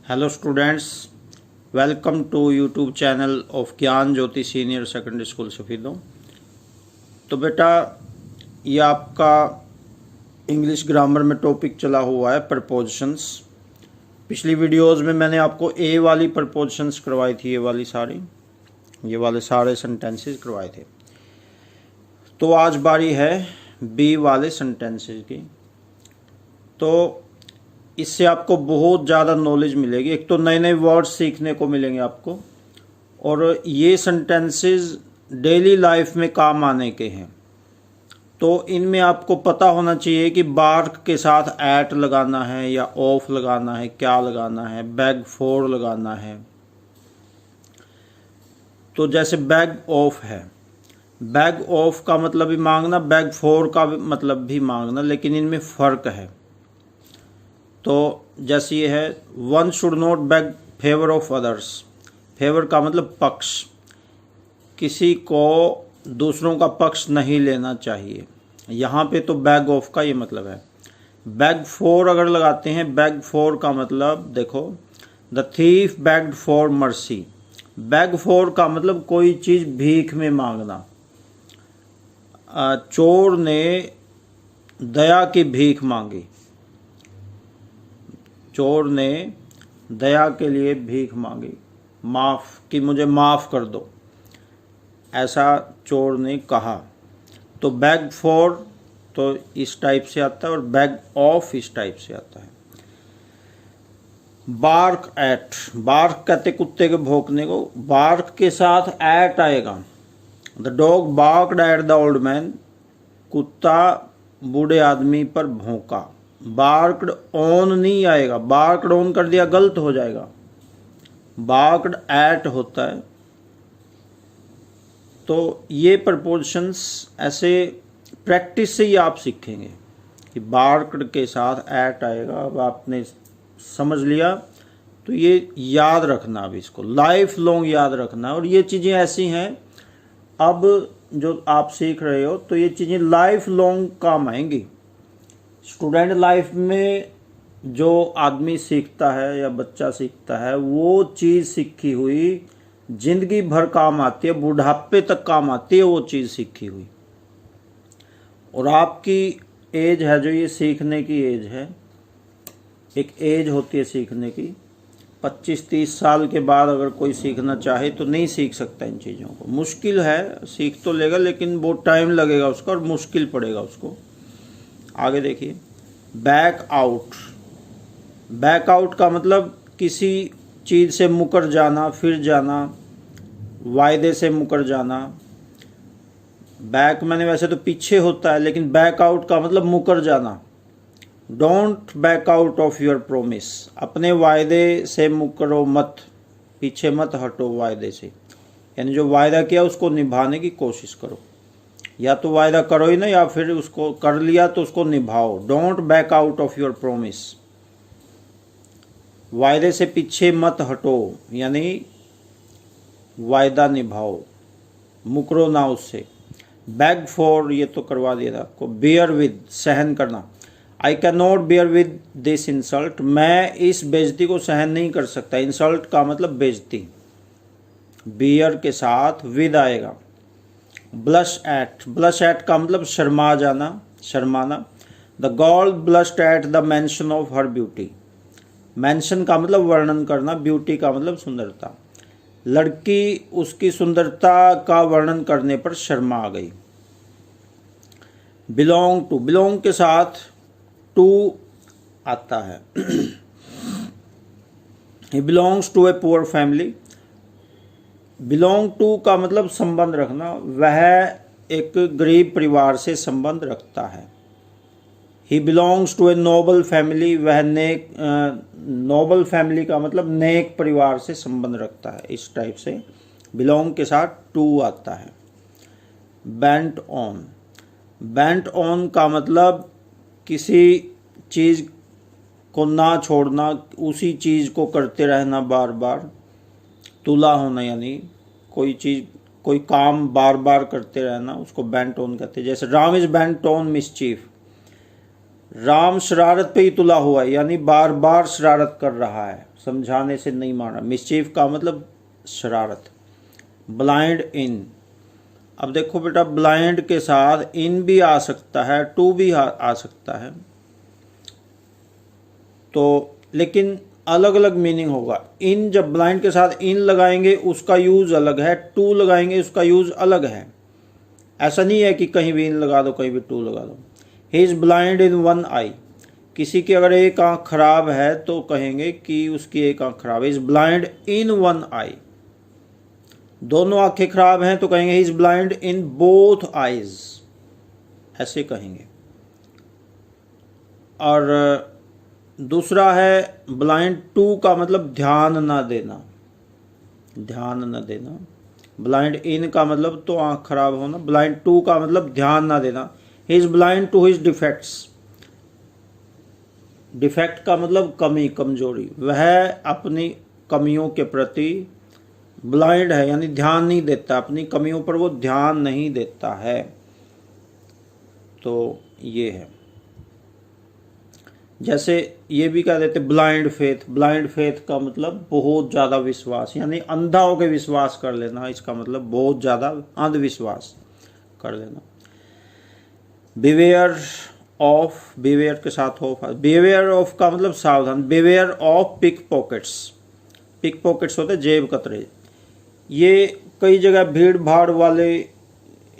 Hello students, welcome to YouTube channel of Gyan Jyoti senior secondary school Safidon. तो बेटा, ये आपका इंग्लिश ग्रामर में टॉपिक चला हुआ है प्रपोजिशंस। पिछली वीडियोस में मैंने आपको ए वाली प्रपोजिशंस करवाई थी, ये वाले सारे सेंटेंसेस करवाए थे। तो आज बारी है बी वाले सेंटेंसेस की। तो इससे आपको बहुत ज़्यादा नॉलेज मिलेगी। एक तो नए नए वर्ड्स सीखने को मिलेंगे आपको, और ये सेंटेंसेस डेली लाइफ में काम आने के हैं। तो इनमें आपको पता होना चाहिए कि बार्क के साथ एट लगाना है या ऑफ लगाना है, क्या लगाना है, बैग फॉर लगाना है। तो जैसे बैग ऑफ है, बैग ऑफ का मतलब भी मांगना, बैग फॉर का मतलब भी मांगना, लेकिन इनमें फ़र्क है। तो जैसे ये है, one should not bag favour of others. Favour का मतलब पक्ष, किसी को दूसरों का पक्ष नहीं लेना चाहिए। यहाँ पे तो बैग ऑफ का ये मतलब है। बैग फॉर अगर लगाते हैं, बैग फॉर का मतलब देखो, the thief bagged for mercy. Bag for का मतलब कोई चीज़ भीख में मांगना। चोर ने दया की भीख मांगी, चोर ने दया के लिए भीख मांगी, माफ़ कि मुझे माफ़ कर दो, ऐसा चोर ने कहा। तो बैग फॉर तो इस टाइप से आता है और बैग ऑफ इस टाइप से आता है। बार्क एट, बार्क कहते कुत्ते के भौंकने को, बार्क के साथ एट आएगा। The dog barked at the old man, कुत्ता बूढ़े आदमी पर भौंका। बार्क्ड ऑन नहीं आएगा, बार्क्ड ऑन कर दिया गलत हो जाएगा, बार्क्ड एट होता है। तो ये प्रपोजिशंस ऐसे प्रैक्टिस से ही आप सीखेंगे कि बार्क्ड के साथ एट आएगा। अब आपने समझ लिया तो ये याद रखना, अब इसको लाइफ लॉन्ग याद रखना। और ये चीज़ें ऐसी हैं अब जो आप सीख रहे हो, तो ये चीज़ें लाइफ लॉन्ग काम आएंगी। स्टूडेंट लाइफ में जो आदमी सीखता है या बच्चा सीखता है, वो चीज़ सीखी हुई जिंदगी भर काम आती है, बुढ़ापे तक काम आती है वो चीज़ सीखी हुई। और आपकी एज है जो ये सीखने की एज है, एक एज होती है सीखने की। 25-30 साल के बाद अगर कोई सीखना चाहे तो नहीं सीख सकता इन चीज़ों को। मुश्किल है, सीख तो लेगा लेकिन बहुत टाइम लगेगा उसका और मुश्किल पड़ेगा उसको। आगे देखिए, बैक आउट। बैक आउट का मतलब किसी चीज़ से मुकर जाना, फिर जाना, वायदे से मुकर जाना। बैक मैंने वैसे तो पीछे होता है, लेकिन बैक आउट का मतलब मुकर जाना। Don't back out of your promise, अपने वायदे से मुकरो मत, पीछे मत हटो वायदे से। यानी जो वायदा किया उसको निभाने की कोशिश करो। या तो वायदा करो ही ना, या फिर उसको कर लिया तो उसको निभाओ। Don't back out of your promise, वायदे से पीछे मत हटो, यानी वायदा निभाओ, मुकरो ना उससे। बैग फॉर ये तो करवा दिया था आपको। बेयर विद, सहन करना। I can not bear with this insult, मैं इस बेइज्जती को सहन नहीं कर सकता। इंसल्ट का मतलब बेइज्जती। बेयर के साथ विद आएगा। ब्लश एट, ब्लश एट का मतलब शर्मा जाना, शर्माना। The girl blushed at the mention of her beauty. Mention का मतलब वर्णन करना, ब्यूटी का मतलब सुंदरता। लड़की उसकी सुंदरता का वर्णन करने पर शर्मा आ गई। बिलोंग टू, बिलोंग के साथ टू आता है। He belongs to a poor family. Belong to का मतलब संबंध रखना, वह एक गरीब परिवार से संबंध रखता है। He belongs to a noble family, वह नेक, नोबल फैमिली का मतलब नेक परिवार से संबंध रखता है। इस टाइप से बिलोंग के साथ टू आता है। बेंट ऑन, बेंट ऑन का मतलब किसी चीज़ को ना छोड़ना, उसी चीज़ को करते रहना बार बार। तुला होना, यानी कोई चीज़, कोई काम बार बार करते रहना, उसको बेंट ऑन कहते हैं। जैसे Ram is bent on mischief, Ram शरारत पे ही तुला हुआ है, यानी बार बार शरारत कर रहा है, समझाने से नहीं माना। मिस्चीफ का मतलब शरारत। ब्लाइंड इन, अब देखो बेटा ब्लाइंड के साथ इन भी आ सकता है, टू भी आ सकता है, तो लेकिन अलग अलग मीनिंग होगा। इन जब ब्लाइंड के साथ इन लगाएंगे उसका यूज अलग है, टू लगाएंगे उसका यूज अलग है। ऐसा नहीं है कि कहीं भी इन लगा दो कहीं भी टू लगा दो। He is blind in one eye, किसी की अगर एक आंख खराब है तो कहेंगे कि उसकी एक आंख खराब है। इज ब्लाइंड इन वन आई, दोनों आंखें खराब हैं तो कहेंगे ही is blind in both eyes, ऐसे कहेंगे। और दूसरा है ब्लाइंड टू का मतलब ध्यान ना देना, ध्यान न देना। ब्लाइंड इन का मतलब तो आंख खराब होना, ब्लाइंड टू का मतलब ध्यान ना देना। He is blind to his defects, defect का मतलब कमी, कमजोरी। वह अपनी कमियों के प्रति ब्लाइंड है, यानी ध्यान नहीं देता, अपनी कमियों पर वो ध्यान नहीं देता है। तो ये है, जैसे ये भी कह देते ब्लाइंड फेथ। ब्लाइंड फेथ का मतलब बहुत ज़्यादा विश्वास, यानी अंधा होकर विश्वास कर लेना, इसका मतलब बहुत ज़्यादा अंधविश्वास कर लेना। बिवेयर ऑफ, बिवेयर के साथ ऑफ, बिवेयर ऑफ का मतलब सावधान। Beware of pick pockets, pick pockets होते जेब कतरे। ये कई जगह भीड़ भाड़ वाले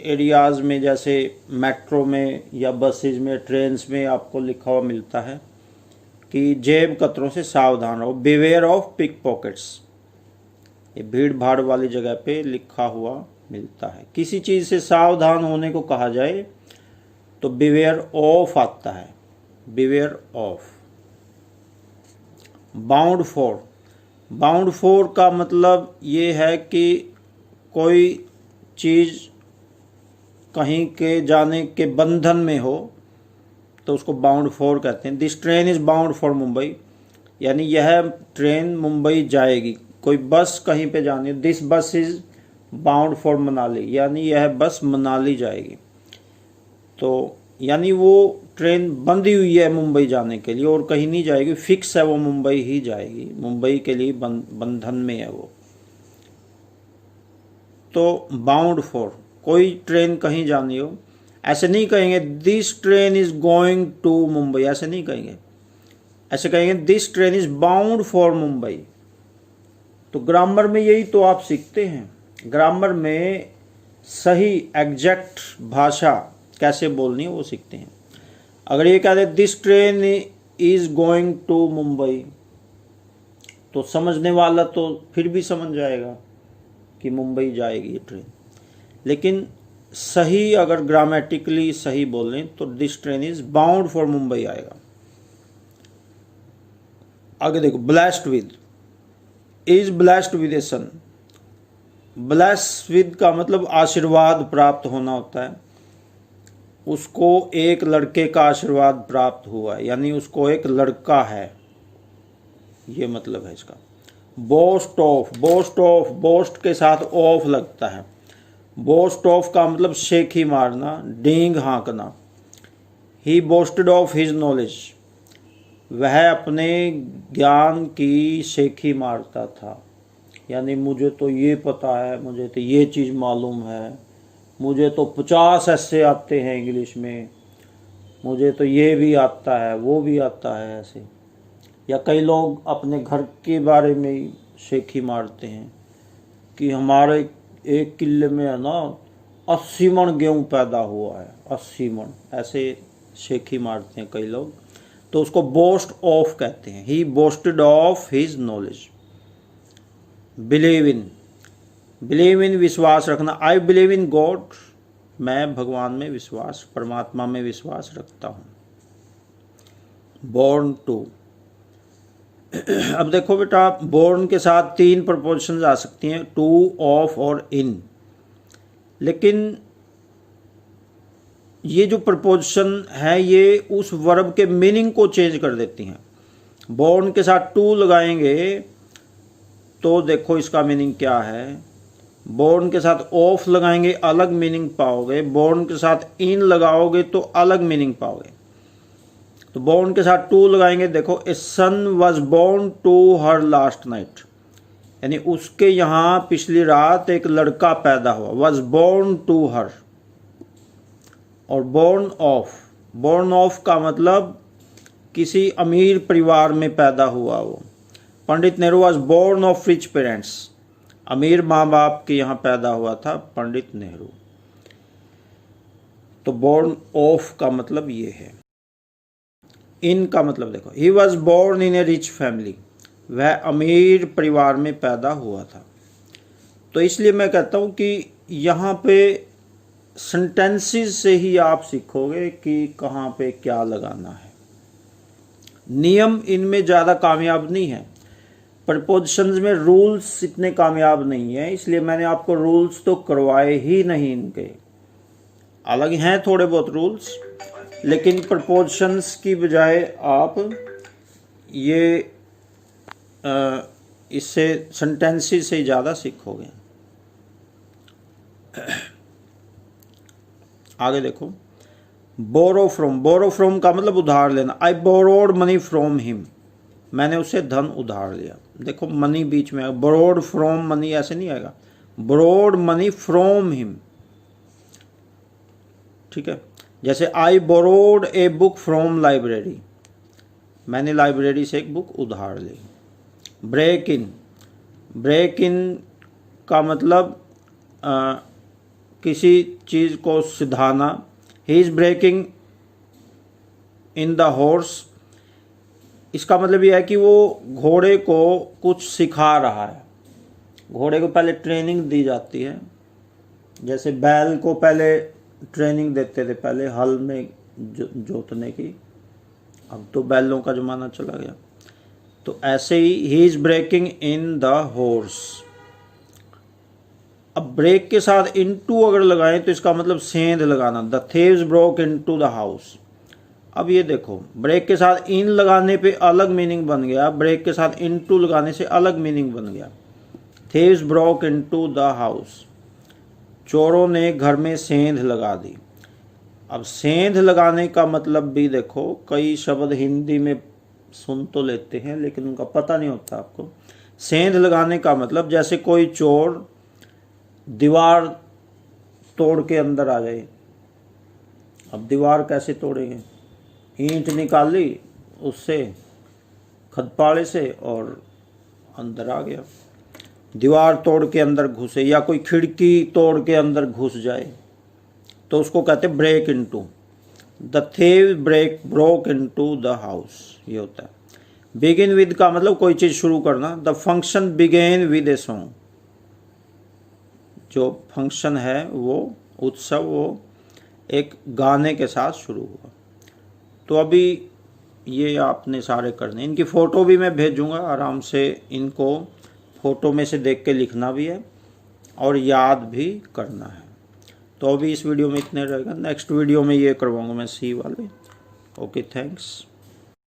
एरियाज में, जैसे मेट्रो में या बसेज में, ट्रेन्स में आपको लिखा हुआ मिलता है कि जेब कतरों से सावधान रहो, बिवेयर ऑफ पिक पॉकेट्स। ये भीड़ भाड़ वाली जगह पे लिखा हुआ मिलता है। किसी चीज़ से सावधान होने को कहा जाए तो बिवेयर ऑफ आता है, beware of. Bound for, bound for का मतलब ये है कि कोई चीज़ कहीं के जाने के बंधन में हो तो उसको बाउंड फॉर कहते हैं। This train is bound for Mumbai, यानी यह ट्रेन मुंबई जाएगी। कोई बस कहीं पे जानी है, दिस बस इज़ बाउंड फॉर मनाली, यानी यह बस मनाली जाएगी। तो यानी वो ट्रेन बंधी हुई है मुंबई जाने के लिए और कहीं नहीं जाएगी, फिक्स है वो मुंबई ही जाएगी, मुंबई के लिए बंधन में है वो। तो बाउंड फॉर, कोई ट्रेन कहीं जानी हो, ऐसे नहीं कहेंगे this train is going to Mumbai, ऐसे नहीं कहेंगे, ऐसे कहेंगे this train is bound for Mumbai. तो ग्रामर में यही तो आप सीखते हैं, ग्रामर में सही एग्जैक्ट भाषा कैसे बोलनी है वो सीखते हैं। अगर ये कह दे this train is going to Mumbai तो समझने वाला तो फिर भी समझ जाएगा कि मुंबई जाएगी ये ट्रेन। लेकिन सही अगर ग्रामेटिकली सही बोलें तो this train is bound for Mumbai आएगा। आगे देखो, blessed with, is blessed with a son. Blessed with का मतलब आशीर्वाद प्राप्त होना होता है, उसको एक लड़के का आशीर्वाद प्राप्त हुआ है, यानी उसको एक लड़का है, ये मतलब है इसका। Boast of, boast of, boast के साथ ऑफ लगता है। बोस्ट ऑफ का मतलब शेखी मारना, डींग हाँकना। ही बोस्टेड ऑफ हिज नॉलेज, वह अपने ज्ञान की शेखी मारता था, यानी मुझे तो ये पता है, मुझे तो ये चीज़ मालूम है, मुझे तो 50 ऐसे आते हैं इंग्लिश में, मुझे तो ये भी आता है वो भी आता है, ऐसे। या कई लोग अपने घर के बारे में ही शेखी मारते हैं कि हमारे एक किले में है ना 80 मन गेहूँ पैदा हुआ है, 80 मन, ऐसे शेखी मारते हैं कई लोग। तो उसको बोस्ट ऑफ कहते हैं। He boasted of his knowledge. Believe in, believe in विश्वास रखना। आई बिलीव इन गॉड, मैं भगवान में विश्वास, परमात्मा में विश्वास रखता हूँ। बोर्न टू, अब देखो बेटा बोर्न के साथ 3 प्रपोजिशंस आ सकती हैं, टू, ऑफ और इन। लेकिन ये जो प्रपोजिशन है ये उस वर्ब के मीनिंग को चेंज कर देती हैं। बोर्न के साथ टू लगाएंगे तो देखो इसका मीनिंग क्या है। बोर्न के साथ ऑफ लगाएंगे अलग मीनिंग पाओगे, बोर्न के साथ इन लगाओगे तो अलग मीनिंग पाओगे। तो born के साथ to लगाएंगे। देखो a son was born to her last night, यानी उसके यहाँ पिछली रात एक लड़का पैदा हुआ, was born to her। और born of का मतलब किसी अमीर परिवार में पैदा हुआ वो। Pandit Nehru was born of rich parents, अमीर माँ बाप के यहाँ पैदा हुआ था पंडित नेहरू। तो born of का मतलब ये है। इन का मतलब देखो, he was born in a rich family, वह अमीर परिवार में पैदा हुआ था। तो इसलिए मैं कहता हूँ कि यहाँ पे सेंटेंसेस से ही आप सीखोगे कि कहाँ पे क्या लगाना है। नियम इनमें ज़्यादा कामयाब नहीं है, प्रपोजिशंस में रूल्स इतने कामयाब नहीं है, इसलिए मैंने आपको रूल्स तो करवाए ही नहीं इनके। अलग हैं थोड़े बहुत रूल्स, लेकिन प्रपोजिशंस की बजाय आप ये इससे सेंटेंसेस से ज़्यादा सीखोगे। आगे देखो, बोरो फ्रॉम का मतलब उधार लेना। I borrowed money from him, मैंने उसे धन उधार लिया। देखो मनी बीच में, बोरोड फ्रॉम मनी ऐसे नहीं आएगा, बोरोड मनी फ्रॉम हिम। ठीक है, जैसे I borrowed a book from library, मैंने लाइब्रेरी से एक बुक उधार ली। ब्रेक इन का मतलब किसी चीज़ को सिधाना। He is breaking in the horse, इसका मतलब यह है कि वो घोड़े को कुछ सिखा रहा है। घोड़े को पहले ट्रेनिंग दी जाती है, जैसे बैल को पहले ट्रेनिंग देते थे पहले हल में जोतने की, अब तो बैलों का ज़माना चला गया। तो ऐसे he is breaking in the horse. अब ब्रेक के साथ इनटू अगर लगाएं तो इसका मतलब सेंध लगाना। The thieves broke into the house. अब ये देखो, ब्रेक के साथ इन लगाने पे अलग मीनिंग बन गया, ब्रेक के साथ इनटू लगाने से अलग मीनिंग बन गया। Thieves broke into the house, चोरों ने घर में सेंध लगा दी। अब सेंध लगाने का मतलब भी देखो, कई शब्द हिंदी में सुन तो लेते हैं लेकिन उनका पता नहीं होता आपको। सेंध लगाने का मतलब जैसे कोई चोर दीवार तोड़ के अंदर आ जाए। अब दीवार कैसे तोड़ेंगे, ईंट निकाली उससे खदपाड़े से और अंदर आ गया। दीवार तोड़ के अंदर घुसे, या कोई खिड़की तोड़ के अंदर घुस जाए तो उसको कहते हैं break into. The thief broke into the house, ये होता है। बिगिन विद का मतलब कोई चीज़ शुरू करना। The function begin with a song, जो फंक्शन है वो उत्सव वो एक गाने के साथ शुरू हुआ। तो अभी ये आपने सारे करने, इनकी फ़ोटो भी मैं भेजूँगा, आराम से इनको फ़ोटो में से देख के लिखना भी है और याद भी करना है। तो अभी इस वीडियो में इतने रहेगा, नेक्स्ट वीडियो में ये करवाऊँगा मैं सी वाले। Okay, thanks.